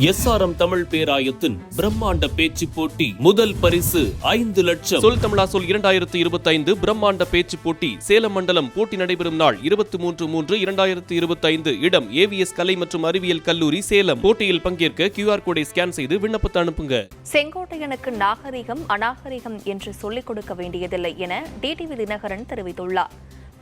SRM Tamil பேராயத்தின் பிரம்மாண்ட பேச்சு போட்டி முதல் பரிசு 5 லட்சம். சொல் தமிழா சொல் 2025 பிரம்மாண்ட பேச்சு போட்டி சேலம் மண்டலம். போட்டி நடைபெறும் நாள் 23/3/2025. இடம் AVS கலை மற்றும் அறிவியல் கல்லூரி சேலம். போட்டியில் பங்கேற்க QR கோடை ஸ்கேன் செய்து விண்ணப்பத்தை அனுப்புங்க. செங்கோட்டையனுக்கு நாகரிகம் அநாகரிகம் என்று சொல்லிக் கொடுக்க வேண்டியதில்லை என டிடிவி தினகரன் தெரிவித்துள்ளார்.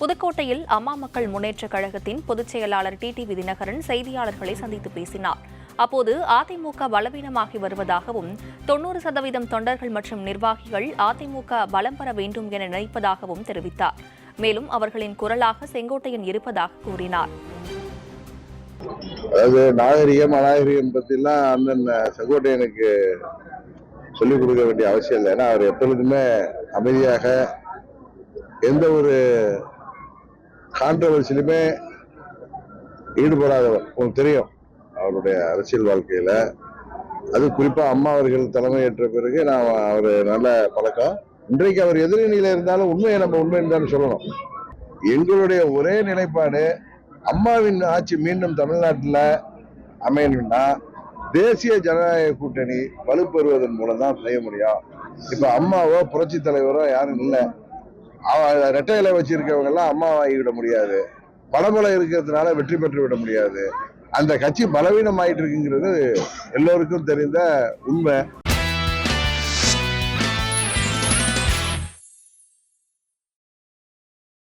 புதுக்கோட்டையில் அம்மா மக்கள் முன்னேற்றக் கழகத்தின் பொதுச் செயலாளர் டிடிவி தினகரன் செய்தியாளர்களை சந்தித்து பேசினார். அப்போது அதிமுக பலவீனமாகி வருவதாகவும் 90% தொண்டர்கள் மற்றும் நிர்வாகிகள் அதிமுக பலம் பெற வேண்டும் என நினைப்பதாகவும் தெரிவித்தார். மேலும் அவர்களின் குரலாக செங்கோட்டையன் இருப்பதாக கூறினார். அதாவது நாகரிகம் அநாகரிகம் பத்திலாம் அண்ணன் செங்கோட்டையனுக்கு சொல்லிக் கொடுக்க வேண்டிய அவசியம் இல்லை. ஏன்னா அவர் எப்பொழுதுமே அமைதியாக எந்த ஒரு கான்ட்ரவர்சிலுமே ஈடுபடாதவர். உங்களுக்கு தெரியும் அவருடைய அரசியல் வாழ்க்கையில, அது குறிப்பா அம்மா அவர்கள் தலைமையேற்ற பிறகு நான் அவர் நல்ல பழக்கம். இன்றைக்கு அவர் எதிரணியில இருந்தாலும் உண்மையை நம்ம உண்மைன்னு தான் சொல்லணும். எங்களுடைய ஒரே நிலைப்பாடு, அம்மாவின் ஆட்சி மீண்டும் தமிழ்நாட்டில் அமையணும்னா தேசிய ஜனநாயக கூட்டணி வலுப்பெறுவதன் மூலம் தான் செய்ய முடியும். இப்ப அம்மாவோ புரட்சி தலைவரோ யாரும் இல்லை. ரெட்டை இலை வச்சிருக்கவங்க எல்லாம் அம்மாவாகிவிட முடியாது. பலபலம் இருக்கிறதுனால வெற்றி பெற்று விட முடியாது. அந்த கட்சி பலவீனம் ஆயிட்டு இருக்குங்கிறது எல்லோருக்கும் தெரிந்த உண்மை.